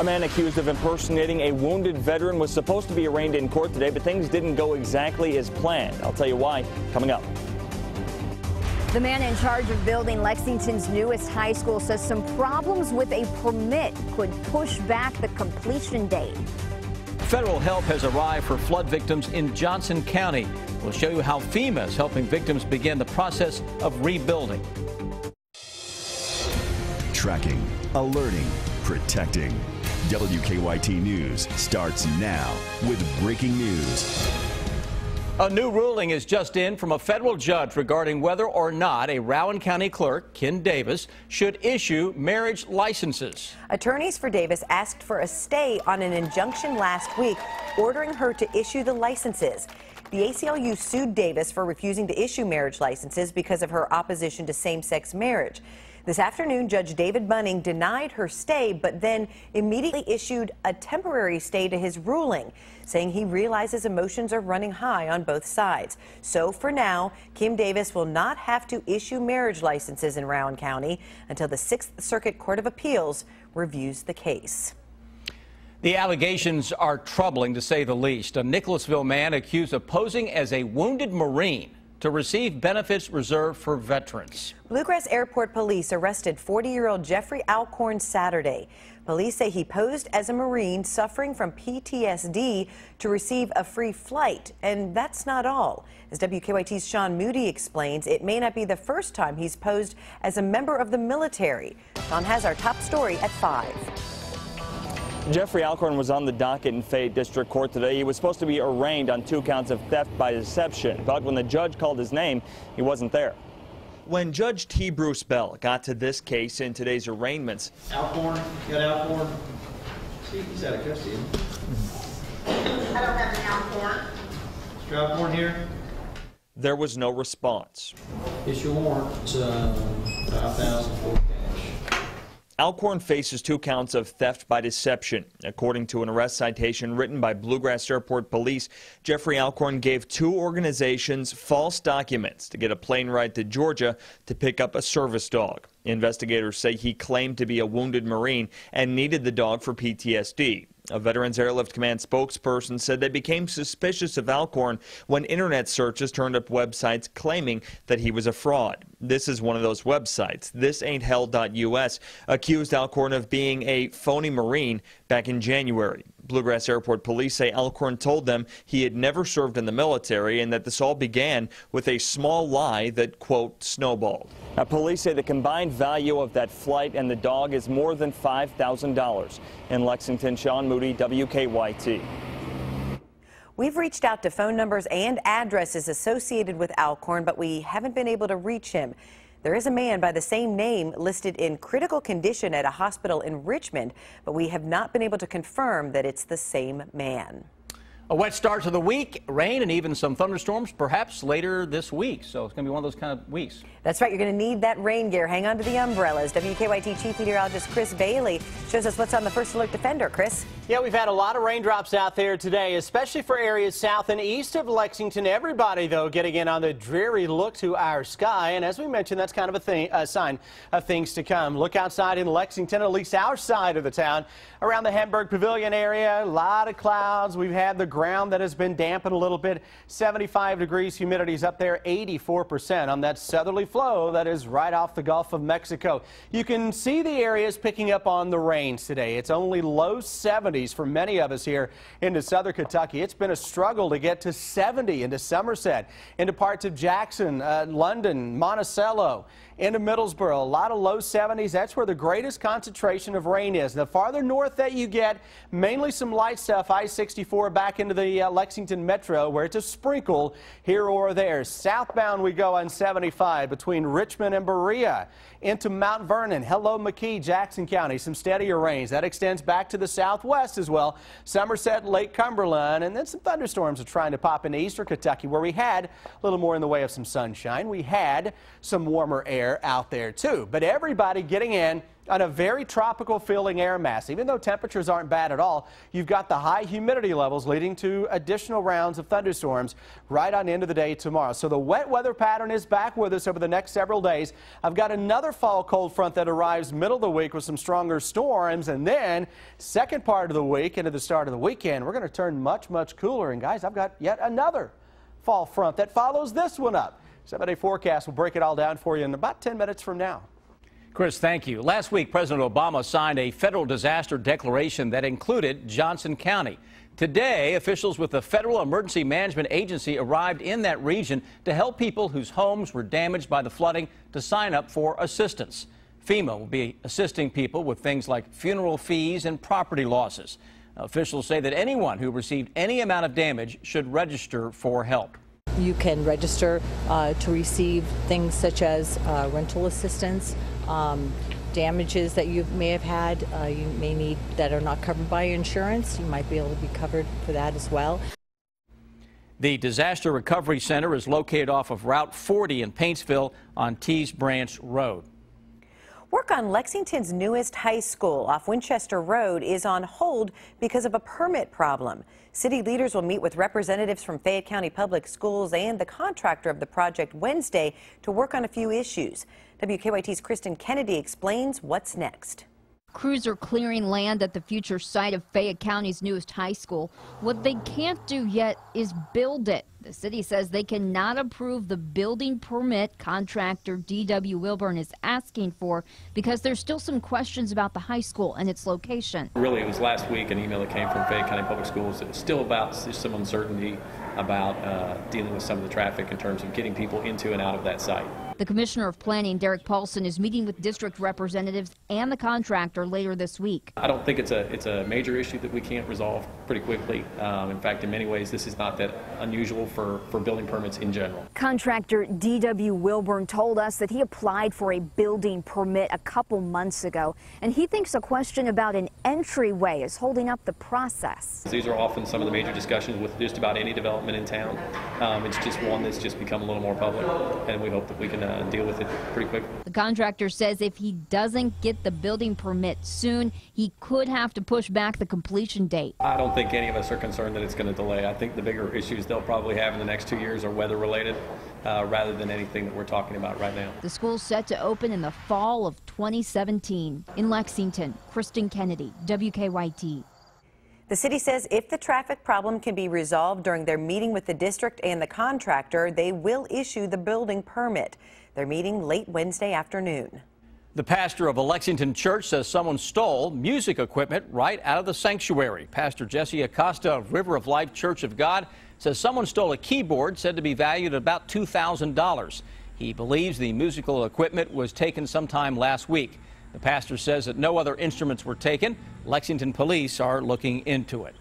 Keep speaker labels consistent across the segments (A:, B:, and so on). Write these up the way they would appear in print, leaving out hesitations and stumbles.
A: A man accused of impersonating a wounded veteran was supposed to be arraigned in court today, but things didn't go exactly as planned. I'll tell you why coming up.
B: The man in charge of building Lexington's newest high school says some problems with a permit could push back the completion date.
C: Federal help has arrived for flood victims in Johnson County. We'll show you how FEMA is helping victims begin the process of rebuilding.
D: Tracking, alerting, protecting. WKYT News starts now with breaking news.
C: A new ruling is just in from a federal judge regarding whether or not a Rowan County clerk, Ken Davis, should issue marriage licenses.
E: Attorneys for Davis asked for a stay on an injunction last week, ordering her to issue the licenses. The ACLU sued Davis for refusing to issue marriage licenses because of her opposition to same-sex marriage. This afternoon, Judge David Bunning denied her stay, but then immediately issued a temporary stay to his ruling, saying he realizes emotions are running high on both sides. So for now, Kim Davis will not have to issue marriage licenses in Rowan County until the 6th Circuit Court of Appeals reviews the case.
C: The allegations are troubling, to say the least. A Nicholasville man accused of posing as a wounded Marine to receive benefits reserved for veterans.
E: Bluegrass Airport Police arrested 40-year-old Jeffrey Alcorn Saturday. Police say he posed as a Marine suffering from PTSD to receive a free flight. And that's not all. As WKYT's Sean Moody explains, it may not be the first time he's posed as a member of the military. Sean has our top story at 5.
A: Jeffrey Alcorn was on the docket in Fayette District Court today. He was supposed to be arraigned on 2 counts of theft by deception, but when the judge called his name, he wasn't there. When Judge T. Bruce Bell got to this case in today's arraignments,
F: Alcorn, you got Alcorn? See, he's out of custody.
G: I don't have an Alcorn.
F: Mr. Alcorn here?
A: there was no response.
F: It's your warrant. It's $5,000 for cash.
A: Alcorn faces 2 counts of theft by deception. According to an arrest citation written by Bluegrass Airport Police, Jeffrey Alcorn gave 2 organizations false documents to get a plane ride to Georgia to pick up a service dog. Investigators say he claimed to be a wounded Marine and needed the dog for PTSD. A Veterans Airlift Command spokesperson said they became suspicious of Alcorn when internet searches turned up websites claiming that he was a fraud. This is one of those websites. ThisAin'tHell.us accused Alcorn of being a phony Marine back in January. Bluegrass Airport Police say Alcorn told them he had never served in the military and that this all began with a small lie that, quote, snowballed. Now, police say the combined value of that flight and the dog is more than $5,000. In Lexington, Sean Moody, WKYT.
E: We've reached out to phone numbers and addresses associated with Alcorn, but we haven't been able to reach him. There is a man by the same name listed in critical condition at a hospital in Richmond, but we have not been able to confirm that it's the same man.
C: A wet start to the week, rain and even some thunderstorms perhaps later this week. So it's going to be one of those kind of weeks.
E: That's right. You're going to need that rain gear. Hang on to the umbrellas. WKYT Chief Meteorologist Chris Bailey shows us what's on the First Alert Defender. Chris?
H: Yeah, we've had a lot of raindrops out there today, especially for areas south and east of Lexington. Everybody, though, getting in on the dreary look to our sky. And as we mentioned, that's kind of a sign of things to come. Look outside in Lexington, at least our side of the town. Around the Hamburg Pavilion area, a lot of clouds. We've had the ground that has been dampened a little bit. 75 degrees, humidity's up there, 84% on that southerly flow that is right off the Gulf of Mexico. You can see the areas picking up on the rains today. It's only low 70s for many of us here into southern Kentucky. It's been a struggle to get to 70 into Somerset, into parts of Jackson, London, Monticello, into Middlesboro. A lot of low 70s. That's where the greatest concentration of rain is. The farther north that you get, mainly some light stuff, I-64 back into the Lexington Metro, where it's a sprinkle here or there. Southbound we go on 75 between Richmond and Berea into Mount Vernon. Hello, McKee, Jackson County. Some steadier rains. That extends back to the southwest as well. Somerset, Lake Cumberland, and then some thunderstorms are trying to pop into eastern Kentucky, where we had a little more in the way of some sunshine. We had some warmer air out there too. But everybody getting in on a very tropical feeling air mass. Even though temperatures aren't bad at all, you've got the high humidity levels leading to additional rounds of thunderstorms right on into the day tomorrow. So the wet weather pattern is back with us over the next several days. I've got another fall cold front that arrives middle of the week with some stronger storms, and then second part of the week into the start of the weekend, we're going to turn much cooler. And guys, I've got yet another fall front that follows this one up. 7-day forecast will break it all down for you in about 10 minutes from now.
C: Chris, thank you. Last week, President Obama signed a federal disaster declaration that included Johnson County. Today, officials with the Federal Emergency Management Agency arrived in that region to help people whose homes were damaged by the flooding to sign up for assistance. FEMA will be assisting people with things like funeral fees and property losses. Officials say that anyone who received any amount of damage should register for help.
I: You can register to receive things such as rental assistance, damages that you may have had, you may need that are not covered by insurance. You might be able to be covered for that as well.
C: The Disaster Recovery Center is located off of Route 40 in Paintsville on Tees Branch Road.
E: Work on Lexington's newest high school off Winchester Road is on hold because of a permit problem. City leaders will meet with representatives from Fayette County Public Schools and the contractor of the project Wednesday to work on a few issues. WKYT's Kristen Kennedy explains what's next.
J: Crews are clearing land at the future site of Fayette County's newest high school. What they can't do yet is build it. The city says they cannot approve the building permit contractor D.W. Wilburn is asking for because there's still some questions about the high school and its location.
K: Really, it was last week an email that came from Fayette County Public Schools. It was still about some uncertainty about dealing with some of the traffic in terms of getting people into and out of that site.
J: The Commissioner of Planning, Derek Paulson, is meeting with district representatives and the contractor later this week.
K: I don't think it's a major issue that we can't resolve pretty quickly. In fact, in many ways, this is not that unusual for building permits in general.
B: Contractor D.W. Wilburn told us that he applied for a building permit a couple months ago, and he thinks a question about an entryway is holding up the process.
K: These are often some of the major discussions with just about any development in town. It's just one that's just become a little more public, and we hope that we can deal with it pretty quickly.
J: The contractor says if he doesn't get the building permit soon, he could have to push back the completion date.
K: I don't think any of us are concerned that it's going to delay. I think the bigger issues they'll probably have in the next 2 years are weather related rather than anything that we're talking about right now.
J: The school's set to open in the fall of 2017. In Lexington, Kristen Kennedy, WKYT.
E: The city says if the traffic problem can be resolved during their meeting with the district and the contractor, they will issue the building permit. They're meeting late Wednesday afternoon.
C: The pastor of a Lexington church says someone stole music equipment right out of the sanctuary. Pastor Jesse Acosta of River of Life Church of God says someone stole a keyboard said to be valued at about $2,000. He believes the musical equipment was taken sometime last week. The pastor says that no other instruments were taken. Lexington police are looking into it.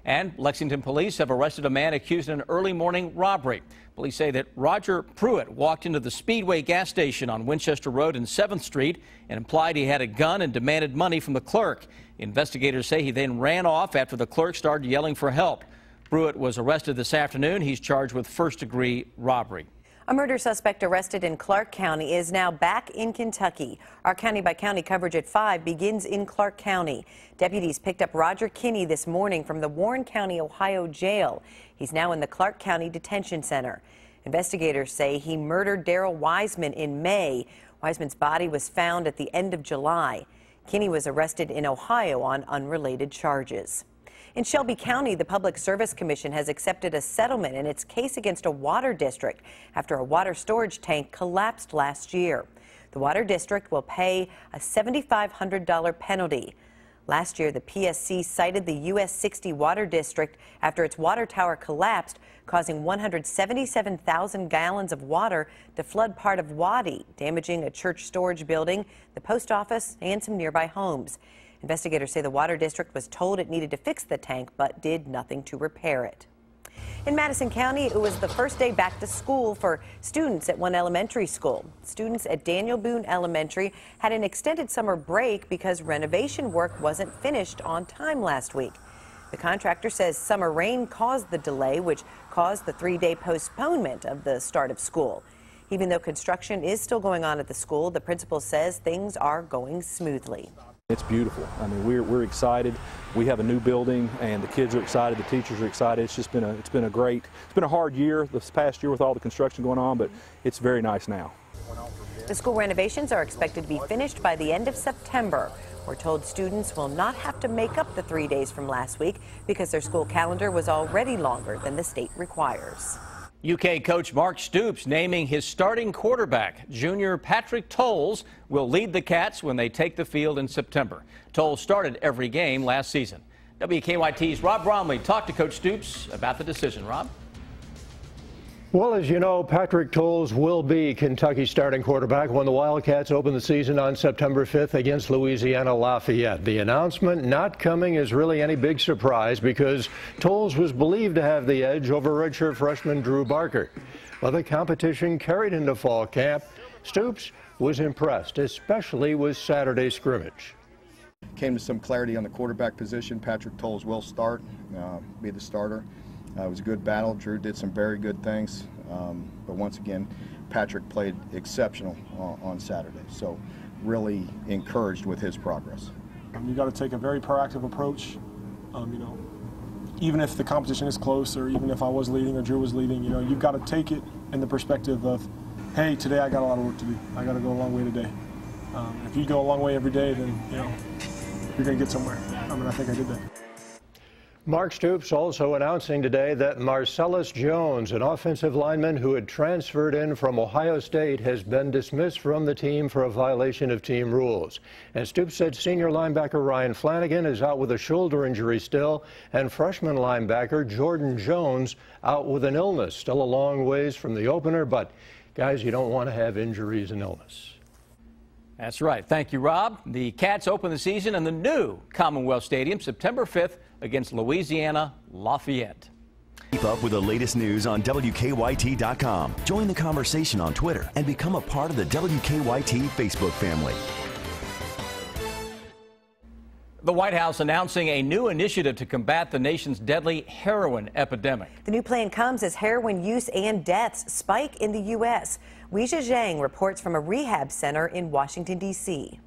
C: And Lexington police have arrested a man accused of an early morning robbery. Police say that Roger Pruitt walked into the Speedway gas station on Winchester Road and 7th Street and implied he had a gun and demanded money from the clerk. Investigators say he then ran off after the clerk started yelling for help. Pruitt was arrested this afternoon. He's charged with first-degree robbery.
E: A murder suspect arrested in Clark County is now back in Kentucky. Our county-by-county coverage at 5 begins in Clark County. Deputies picked up Roger Kinney this morning from the Warren County, Ohio jail. He's now in the Clark County Detention Center. Investigators say he murdered Darrell Wiseman in May. Wiseman's body was found at the end of July. Kinney was arrested in Ohio on unrelated charges. In Shelby County, the Public Service Commission has accepted a settlement in its case against a water district after a water storage tank collapsed last year. The water district will pay a $7,500 penalty. Last year, the PSC cited the US 60 water district after its water tower collapsed, causing 177,000 gallons of water to flood part of Waddy, damaging a church storage building, the post office, and some nearby homes. Investigators say the water district was told it needed to fix the tank, but did nothing to repair it. In Madison County, it was the first day back to school for students at one elementary school. Students at Daniel Boone Elementary had an extended summer break because renovation work wasn't finished on time last week. The contractor says summer rain caused the delay, which caused the 3-day postponement of the start of school. Even though construction is still going on at the school, the principal says things are going smoothly.
L: It's beautiful. I mean, we're excited. We have a new building, and the kids are excited. The teachers are excited. It's been a hard year this past year with all the construction going on, but it's very nice now.
E: The school renovations are expected to be finished by the end of September. We're told students will not have to make up the 3 days from last week because their school calendar was already longer than the state requires.
C: UK coach Mark Stoops naming his starting quarterback. Junior Patrick Towles will lead the Cats when they take the field in September. Towles started every game last season. WKYT's Rob Bromley talked to Coach Stoops about the decision. Rob?
M: Well, as you know, Patrick Towles will be Kentucky's starting quarterback when the Wildcats open the season on September 5th against Louisiana Lafayette. The announcement not coming as really any big surprise because Towles was believed to have the edge over redshirt freshman Drew Barker. Well, the competition carried into fall camp. Stoops was impressed, especially with Saturday's scrimmage.
N: Came to some clarity on the quarterback position. Patrick Towles will start, be the starter. It was a good battle. Drew did some very good things, but once again, Patrick played exceptional on Saturday. So really encouraged with his progress.
O: You got to take a very proactive approach. You know, even if the competition is close, or even if I was leading or Drew was leading, you know, you've got to take it in the perspective of, hey, today I got a lot of work to do. I got to go a long way today. If you go a long way every day, then you know you're going to get somewhere. I mean, I think I did that.
M: Mark Stoops also announcing today that Marcellus Jones, an offensive lineman who had transferred in from Ohio State, has been dismissed from the team for a violation of team rules. And Stoops said senior linebacker Ryan Flanagan is out with a shoulder injury still, and freshman linebacker Jordan Jones out with an illness. Still a long ways from the opener, but guys, you don't want to have injuries and illness.
C: That's right. Thank you, Rob. The Cats open the season in the new Commonwealth Stadium September 5th against Louisiana Lafayette.
D: Keep up with the latest news on WKYT.com. Join the conversation on Twitter and become a part of the WKYT Facebook family.
C: The White House announcing a new initiative to combat the nation's deadly heroin epidemic.
E: The new plan comes as heroin use and deaths spike in the U.S. Weijia Zhang reports from a rehab center in Washington, D.C.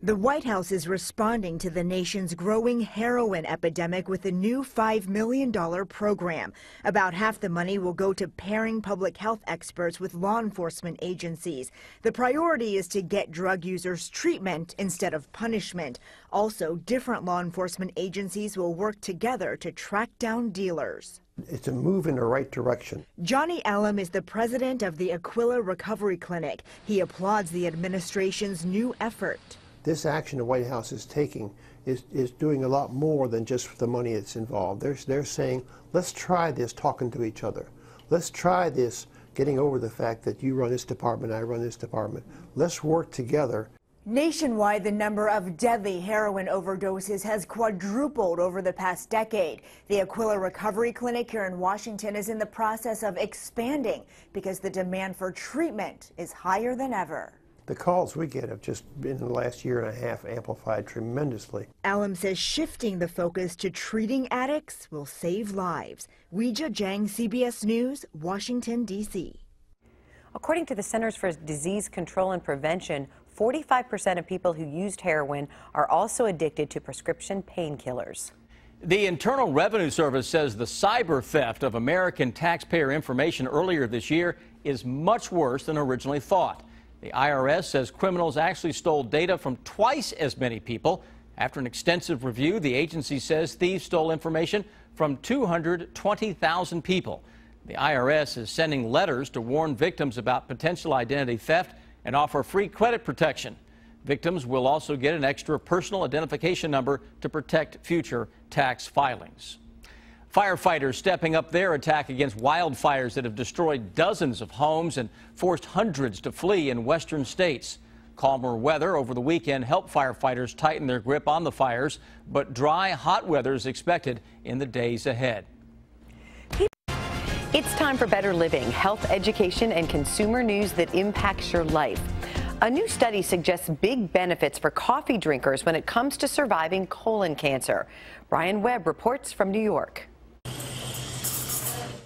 P: The White House is responding to the nation's growing heroin epidemic with a new $5 million program. About half the money will go to pairing public health experts with law enforcement agencies. The priority is to get drug users treatment instead of punishment. Also, different law enforcement agencies will work together to track down dealers.
Q: It's a move in the right direction.
P: Johnny Allen is the president of the Aquila Recovery Clinic. He applauds the administration's new effort.
Q: This action the White House is taking is doing a lot more than just the money that's involved. They're saying, let's try this talking to each other. Let's try this getting over the fact that you run this department, I run this department. Let's work together.
P: Nationwide, the number of deadly heroin overdoses has quadrupled over the past decade. The Aquila Recovery Clinic here in Washington is in the process of expanding because the demand for treatment is higher than ever.
Q: The calls we get have just in the last year and a half amplified tremendously.
P: Allen says shifting the focus to treating addicts will save lives. Weijia Zhang, CBS News, Washington, D.C.
E: According to the Centers for Disease Control and Prevention, 45% of people who used heroin are also addicted to prescription painkillers.
C: The Internal Revenue Service says the cyber theft of American taxpayer information earlier this year is much worse than originally thought. The IRS says criminals actually stole data from twice as many people. After an extensive review, the agency says thieves stole information from 220,000 people. The IRS is sending letters to warn victims about potential identity theft and offer free credit protection. Victims will also get an extra personal identification number to protect future tax filings. Firefighters stepping up their attack against wildfires that have destroyed dozens of homes and forced hundreds to flee in western states. Calmer weather over the weekend helped firefighters tighten their grip on the fires, but dry, hot weather is expected in the days ahead.
E: It's time for Better Living, health education and consumer news that impacts your life. A new study suggests big benefits for coffee drinkers when it comes to surviving colon cancer. Brian Webb reports from New York.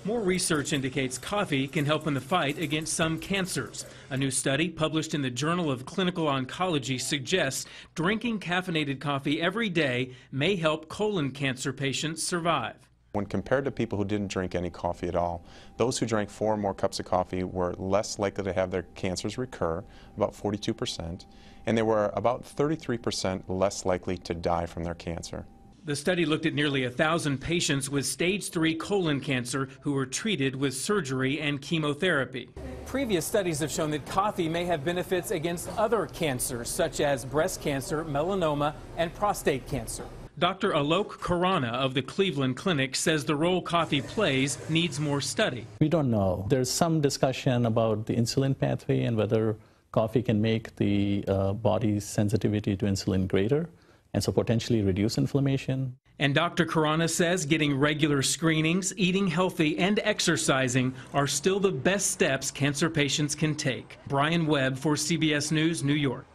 R: More research indicates coffee can help in the fight against some cancers. A new study published in the Journal of Clinical Oncology suggests drinking caffeinated coffee every day may help colon cancer patients survive.
S: When compared to people who didn't drink any coffee at all, those who drank 4 or more cups of coffee were less likely to have their cancers recur, about 42%, and they were about 33% less likely to die from their cancer.
R: The study looked at nearly 1,000 patients with stage 3 colon cancer who were treated with surgery and chemotherapy. Previous studies have shown that coffee may have benefits against other cancers, such as breast cancer, melanoma, and prostate cancer. Dr. Alok Khurana of the Cleveland Clinic says the role coffee plays needs more study.
T: We don't know. There's some discussion about the insulin pathway and whether coffee can make the body's sensitivity to insulin greater, and so potentially reduce inflammation.
R: And Dr. Khurana says getting regular screenings, eating healthy, and exercising are still the best steps cancer patients can take. Brian Webb for CBS News, New York.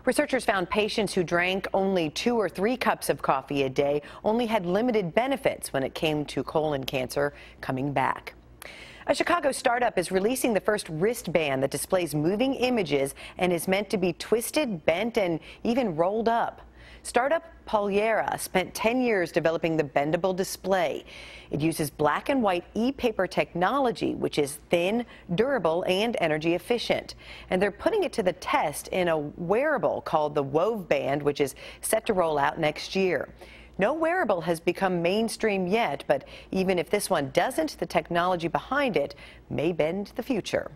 E: Researchers found patients who drank only 2 or 3 cups of coffee a day only had limited benefits when it came to colon cancer coming back. A Chicago startup is releasing the first wristband that displays moving images and is meant to be twisted, bent, and even rolled up. Startup Polyera spent 10 years developing the bendable display. It uses black and white e-paper technology, which is thin, durable, and energy efficient. And they're putting it to the test in a wearable called the Wove Band, which is set to roll out next year. No wearable has become mainstream yet, but even if this one doesn't, the technology behind it may bend the future.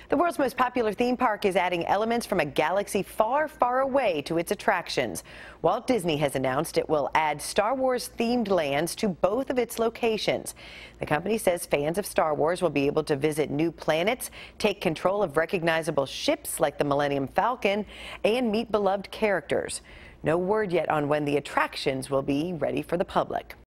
E: The world's most popular theme park is adding elements from a galaxy far, far away to its attractions. Walt Disney has announced it will add Star Wars-themed lands to both of its locations. The company says fans of Star Wars will be able to visit new planets, take control of recognizable ships like the Millennium Falcon, and meet beloved characters. No word yet on when the attractions will be ready for the public.